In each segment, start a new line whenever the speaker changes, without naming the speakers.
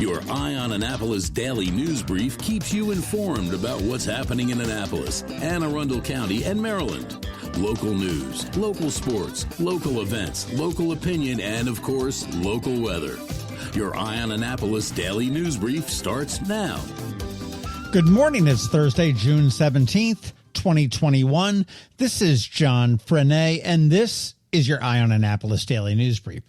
Your Eye on Annapolis daily news brief keeps you informed about what's happening in Annapolis, Anne Arundel County, and Maryland. Local news, local sports, local events, local opinion, and, of course, local weather. Your Eye on Annapolis daily news brief starts now.
Good morning. It's Thursday, June 17th, 2021. This is John Frenaye, and this is your Eye on Annapolis daily news brief.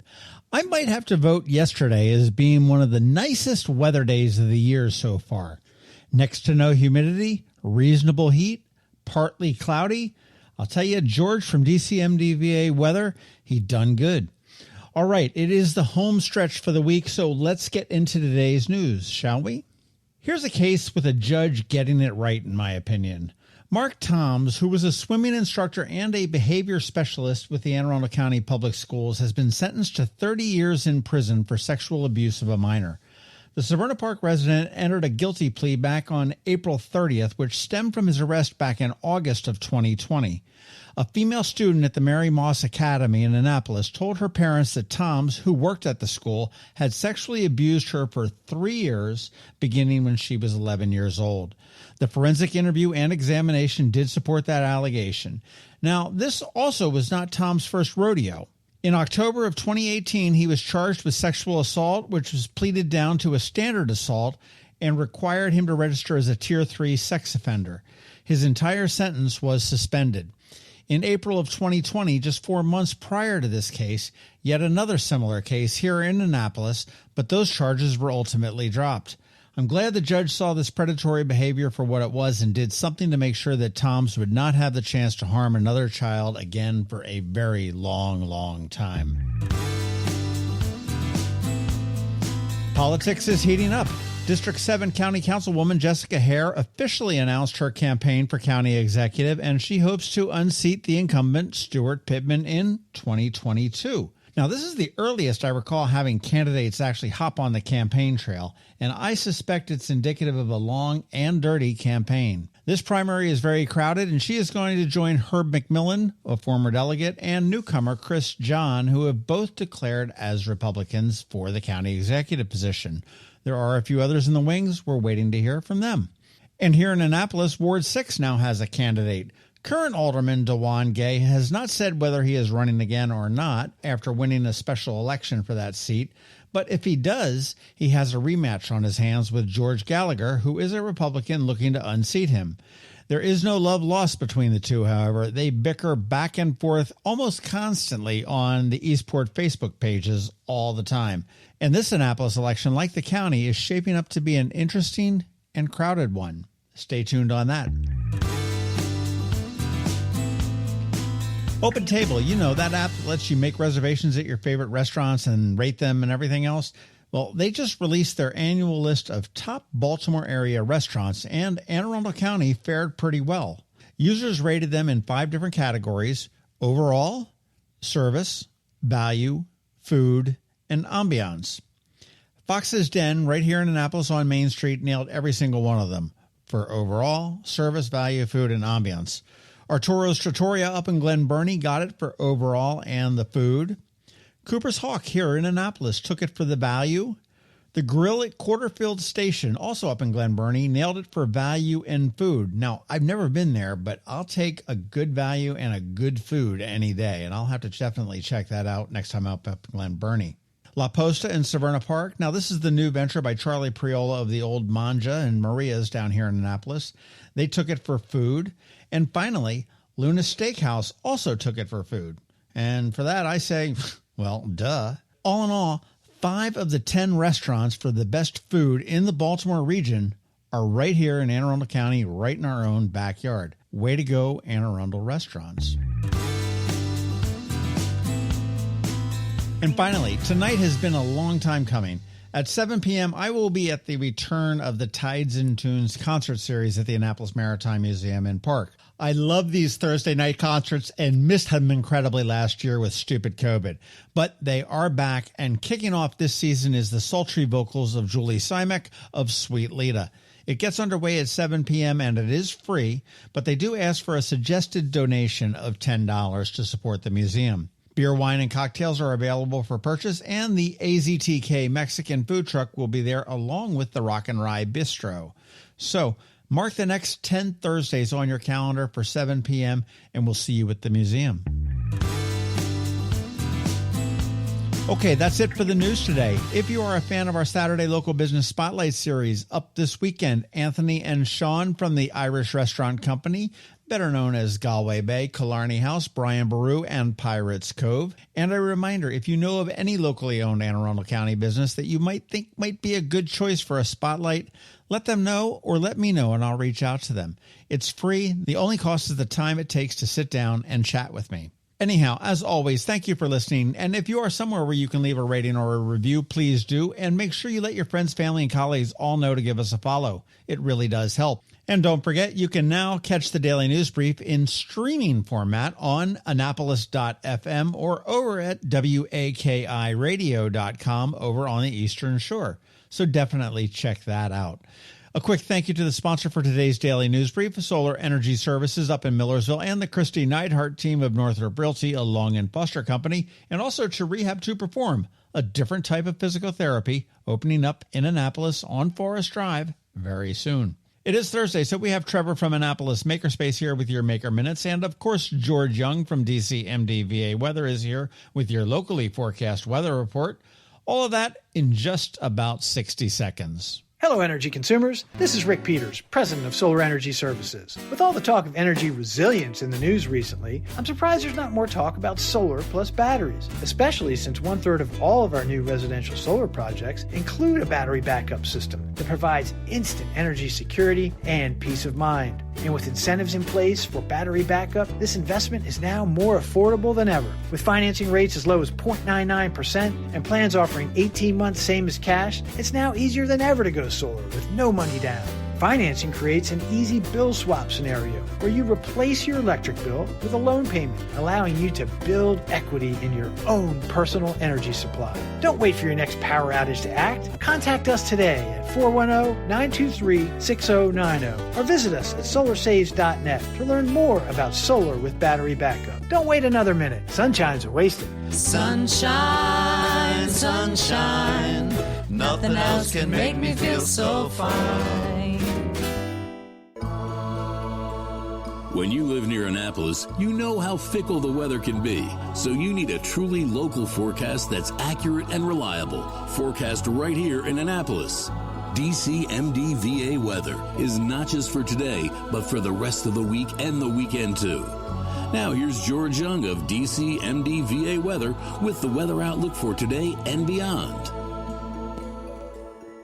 I might have to vote yesterday as being one of the nicest weather days of the year so far. Next to no humidity, reasonable heat, partly cloudy. I'll tell you, George from DCMDVA Weather, he done good. All right, it is the home stretch for the week, so let's get into today's news, shall we? Here's a case with a judge getting it right, in my opinion. Mark Thoms, who was a swimming instructor and a behavior specialist with the Anne Arundel County Public Schools, has been sentenced to 30 years in prison for sexual abuse of a minor. The Severna Park resident entered a guilty plea back on April 30th, which stemmed from his arrest back in August of 2020. A female student at the Mary Moss Academy in Annapolis told her parents that Thoms, who worked at the school, had sexually abused her for 3 years, beginning when she was 11 years old. The forensic interview and examination did support that allegation. Now, this also was not Tom's first rodeo. In October of 2018, he was charged with sexual assault, which was pleaded down to a standard assault and required him to register as a Tier 3 sex offender. His entire sentence was suspended. In April of 2020, just 4 months prior to this case, yet another similar case here in Annapolis, but those charges were ultimately dropped. I'm glad the judge saw this predatory behavior for what it was and did something to make sure that Thoms would not have the chance to harm another child again for a very long time. Politics is heating up. District 7 County Councilwoman Jessica Hare officially announced her campaign for county executive, and she hopes to unseat the incumbent Stuart Pittman in 2022. Now, this is the earliest I recall having candidates actually hop on the campaign trail, and I suspect it's indicative of a long and dirty campaign. This primary is very crowded, and she is going to join Herb McMillan, a former delegate, and newcomer Chris John, who have both declared as Republicans for the county executive position. There are a few others in the wings. We're waiting to hear from them. And here in Annapolis, Ward 6 now has a candidate. Current Alderman DeJuan Gay has not said whether he is running again or not after winning a special election for that seat, but if he does, he has a rematch on his hands with George Gallagher, who is a Republican looking to unseat him. There is no love lost between the two, however. They bicker back and forth almost constantly on the Eastport Facebook pages all the time. And this Annapolis election, like the county, is shaping up to be an interesting and crowded one. Stay tuned on that. Open Table, you know, that app that lets you make reservations at your favorite restaurants and rate them and everything else. Well, they just released their annual list of top Baltimore area restaurants, and Anne Arundel County fared pretty well. Users rated them in 5 different categories: overall, service, value, food, and ambiance. Fox's Den, right here in Annapolis on Main Street, nailed every single one of them for overall, service, value, food, and ambiance. Arturo's Trattoria up in Glen Burnie got it for overall and the food. Cooper's Hawk here in Annapolis took it for the value. The Grill at Quarterfield Station, also up in Glen Burnie, nailed it for value and food. Now, I've never been there, but I'll take a good value and a good food any day, and I'll have to definitely check that out next time I'm up in Glen Burnie. La Posta in Severna Park. Now, this is the new venture by Charlie Priola of the Old Manja and Maria's down here in Annapolis. They took it for food. And finally, Luna Steakhouse also took it for food. And for that, I say, well, duh. All in all, 5 of the 10 restaurants for the best food in the Baltimore region are right here in Anne Arundel County, right in our own backyard. Way to go, Anne Arundel Restaurants. And finally, tonight has been a long time coming. At 7 p.m., I will be at the return of the Tides and Tunes concert series at the Annapolis Maritime Museum and Park. I love these Thursday night concerts and missed them incredibly last year with stupid COVID. But they are back, and kicking off this season is the sultry vocals of Julie Simek of Sweet Lita. It gets underway at 7 p.m. and it is free, but they do ask for a suggested donation of $10 to support the museum. Beer, wine, and cocktails are available for purchase, and the AZTK Mexican food truck will be there along with the Rock and Rye Bistro. So mark the next 10 Thursdays on your calendar for 7 p.m., and we'll see you at the museum. Okay, that's it for the news today. If you are a fan of our Saturday Local Business Spotlight series, up this weekend, Anthony and Sean from the Irish Restaurant Company, better known as Galway Bay, Killarney House, Brian Baru, and Pirates Cove. And a reminder, if you know of any locally owned Anne Arundel County business that you might think might be a good choice for a spotlight, let them know or let me know and I'll reach out to them. It's free. The only cost is the time it takes to sit down and chat with me. Anyhow, as always, thank you for listening. And if you are somewhere where you can leave a rating or a review, please do. And make sure you let your friends, family, and colleagues all know to give us a follow. It really does help. And don't forget, you can now catch the Daily News Brief in streaming format on Annapolis.fm or over at WAKIRadio.com over on the Eastern Shore. So definitely check that out. A quick thank you to the sponsor for today's Daily News Brief, Solar Energy Services up in Millersville, and the Kristi Neidhardt Team of Northrop Realty, a Long and Foster company, and also to Rehab to Perform, a different type of physical therapy, opening up in Annapolis on Forest Drive very soon. It is Thursday, so we have Trevor from Annapolis Makerspace here with your Maker Minutes, and of course, George Young from DCMDVA Weather is here with your locally forecast weather report. All of that in just about 60 seconds.
Hello, energy consumers. This is Rick Peters, president of Solar Energy Services. With all the talk of energy resilience in the news recently, I'm surprised there's not more talk about solar plus batteries, especially since 1/3 of all of our new residential solar projects include a battery backup system that provides instant energy security and peace of mind. And with incentives in place for battery backup, this investment is now more affordable than ever. With financing rates as low as 0.99% and plans offering 18 months same as cash, it's now easier than ever to go solar with no money down. Financing creates an easy bill swap scenario where you replace your electric bill with a loan payment, allowing you to build equity in your own personal energy supply. Don't wait for your next power outage to act. Contact us today at 410-923-6090 or visit us at solarsaves.net to learn more about solar with battery backup. Don't wait another minute. Sunshine's a wasted.
Sunshine, sunshine, nothing else can make me feel so fine.
When you live near Annapolis, you know how fickle the weather can be. So you need a truly local forecast that's accurate and reliable. Forecast right here in Annapolis. DCMDVA Weather is not just for today, but for the rest of the week and the weekend too. Now here's George Young of DCMDVA Weather with the weather outlook for today and beyond.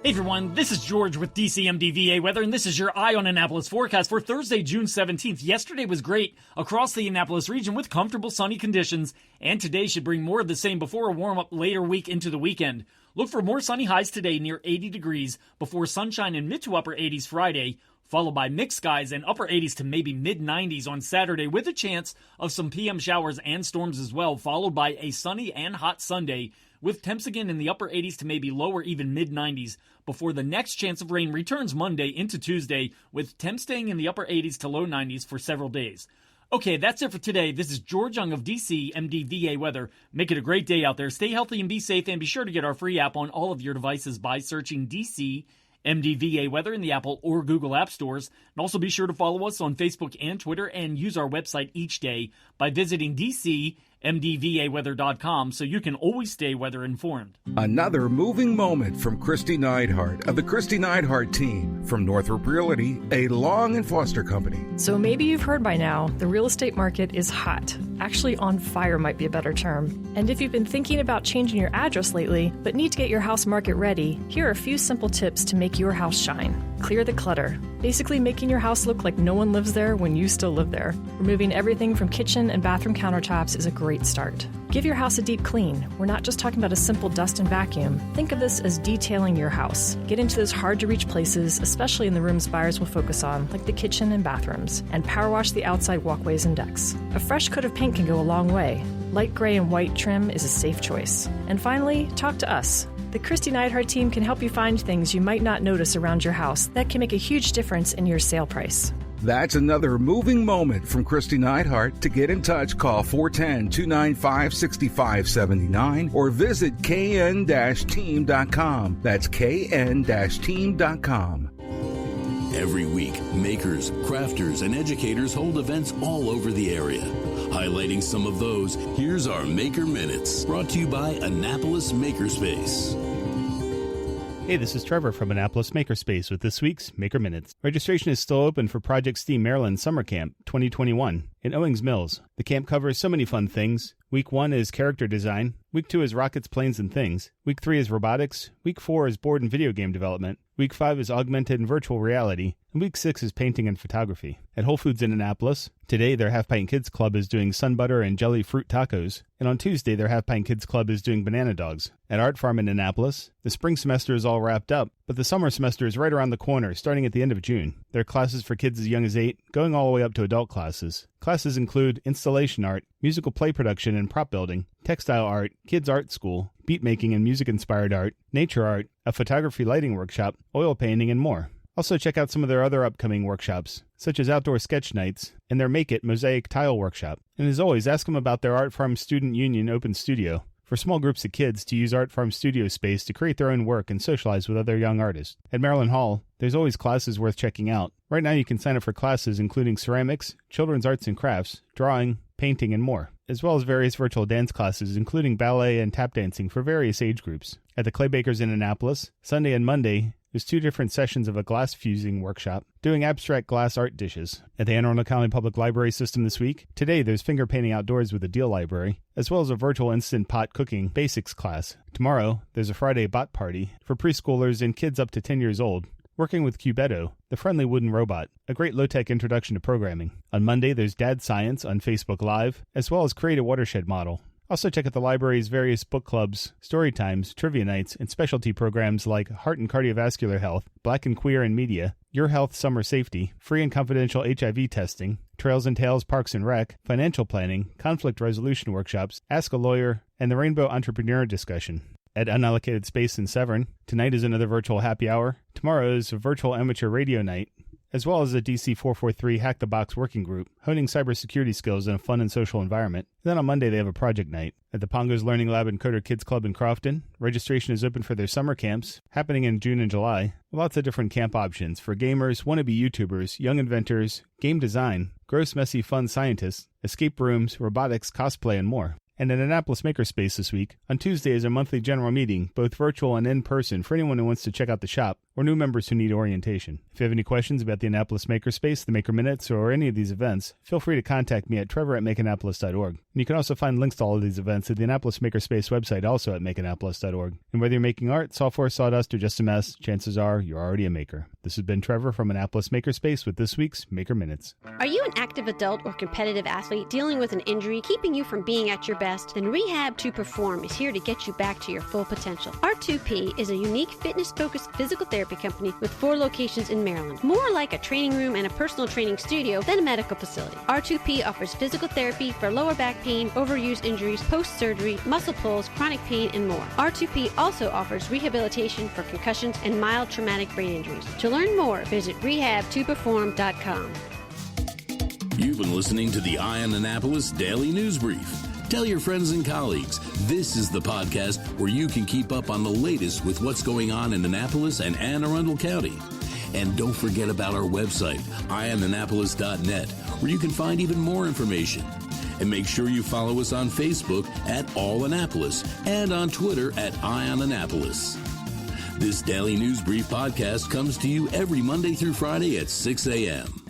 Hey everyone, this is George with DCMDVA Weather, and this is your Eye on Annapolis forecast for Thursday, June 17th. Yesterday was great across the Annapolis region with comfortable sunny conditions, and today should bring more of the same before a warm-up later week into the weekend. Look for more sunny highs today near 80 degrees before sunshine in mid to upper 80s Friday, followed by mixed skies and upper 80s to maybe mid-90s on Saturday with a chance of some PM showers and storms as well, followed by a sunny and hot Sunday with temps again in the upper 80s to maybe lower even mid-90s before the next chance of rain returns Monday into Tuesday with temps staying in the upper 80s to low 90s for several days. Okay, that's it for today. This is George Young of DCMDVA Weather. Make it a great day out there. Stay healthy and be safe, and be sure to get our free app on all of your devices by searching DCMDVA Weather in the Apple or Google App Stores. And also be sure to follow us on Facebook and Twitter and use our website each day by visiting DCMDVAweather.com so you can always stay weather informed.
Another moving moment from Kristi Neidhardt of the Kristi Neidhardt Team from Northrop Realty, a Long and Foster company.
So maybe you've heard by now, the real estate market is hot. Actually, on fire might be a better term. And if you've been thinking about changing your address lately, but need to get your house market ready, here are a few simple tips to make your house shine. Clear the clutter. Basically making your house look like no one lives there when you still live there. Removing everything from kitchen and bathroom countertops is a great start. Give your house a deep clean. We're not just talking about a simple dust and vacuum. Think of this as detailing your house. Get into those hard-to-reach places, especially in the rooms buyers will focus on, like the kitchen and bathrooms, and power wash the outside walkways and decks. A fresh coat of paint can go a long way. Light gray and white trim is a safe choice. And finally, talk to us. The Kristi Neidhardt Team can help you find things you might not notice around your house that can make a huge difference in your sale price.
That's another moving moment from Kristi Neidhardt. To get in touch, call 410-295-6579 or visit kn-team.com. That's kn-team.com.
Every week, makers, crafters, and educators hold events all over the area. Highlighting some of those, here's our Maker Minutes, brought to you by Annapolis Makerspace.
Hey, this is Trevor from Annapolis Makerspace with this week's Maker Minutes. Registration is still open for Project STEAM Maryland Summer Camp 2021 in Owings Mills. The camp covers so many fun things. Week 1 is character design. Week 2 is rockets, planes, and things. Week 3 is robotics. Week 4 is board and video game development. Week 5 is augmented and virtual reality. And Week 6 is painting and photography. At Whole Foods in Annapolis, today their Half Pint Kids Club is doing sun butter and jelly fruit tacos. And on Tuesday, their Half Pint Kids Club is doing banana dogs. At Art Farm in Annapolis, the spring semester is all wrapped up, but the summer semester is right around the corner, starting at the end of June. There are classes for kids as young as 8, going all the way up to adult classes. Classes include installation art, musical play production and prop building, textile art, kids art school, beat making and music-inspired art, nature art, a photography lighting workshop, oil painting, and more. Also check out some of their other upcoming workshops, such as outdoor sketch nights and their Make It Mosaic Tile Workshop. And as always, ask them about their Art Farm Student Union Open Studio for small groups of kids to use Art Farm Studio space to create their own work and socialize with other young artists. At Maryland Hall, there's always classes worth checking out. Right now you can sign up for classes including ceramics, children's arts and crafts, drawing, painting, and more, as well as various virtual dance classes including ballet and tap dancing for various age groups. At the Clay Bakers in Annapolis, Sunday and Monday, there's 2 different sessions of a glass fusing workshop doing abstract glass art dishes. At the Anne Arundel County Public Library System this week, today there's finger painting outdoors with the Deal Library, as well as a virtual instant pot cooking basics class. Tomorrow, there's a Friday bot party for preschoolers and kids up to 10 years old, working with Cubeto, the friendly wooden robot, a great low-tech introduction to programming. On Monday, there's Dad Science on Facebook Live, as well as Create a Watershed Model. Also check out the library's various book clubs, story times, trivia nights, and specialty programs like Heart and Cardiovascular Health, Black and Queer and Media, Your Health Summer Safety, Free and Confidential HIV Testing, Trails and Tales Parks and Rec, Financial Planning, Conflict Resolution Workshops, Ask a Lawyer, and the Rainbow Entrepreneur Discussion. At Unallocated Space in Severn, tonight is another virtual happy hour. Tomorrow is a virtual amateur radio night, as well as a DC 443 Hack the Box working group, honing cybersecurity skills in a fun and social environment. And then on Monday, they have a project night. At the Pongos Learning Lab and Coder Kids Club in Crofton, registration is open for their summer camps, happening in June and July. Lots of different camp options for gamers, wannabe YouTubers, young inventors, game design, gross, messy, fun scientists, escape rooms, robotics, cosplay, and more. And at Annapolis Makerspace this week, on Tuesday is a monthly general meeting, both virtual and in person, for anyone who wants to check out the shop, or new members who need orientation. If you have any questions about the Annapolis Makerspace, the Maker Minutes, or any of these events, feel free to contact me at trevor@makeannapolis.org. And you can also find links to all of these events at the Annapolis Makerspace website, also at makeannapolis.org. And whether you're making art, software, sawdust, or just a mess, chances are you're already a maker. This has been Trevor from Annapolis Makerspace with this week's Maker Minutes.
Are you an active adult or competitive athlete dealing with an injury keeping you from being at your best? Then Rehab to Perform is here to get you back to your full potential. R2P is a unique fitness-focused physical therapy company with 4 locations in Maryland. More like a training room and a personal training studio than a medical facility. R2P offers physical therapy for lower back pain, overuse injuries, post-surgery, muscle pulls, chronic pain, and more. R2P also offers rehabilitation for concussions and mild traumatic brain injuries. To learn more, visit rehab2perform.com.
You've been listening to the Eye on Annapolis Daily News Brief. Tell your friends and colleagues, this is the podcast where you can keep up on the latest with what's going on in Annapolis and Anne Arundel County. And don't forget about our website, eyeonannapolis.net, where you can find even more information. And make sure you follow us on Facebook at All Annapolis and on Twitter at Eye on Annapolis. This Daily News Brief podcast comes to you every Monday through Friday at 6 a.m.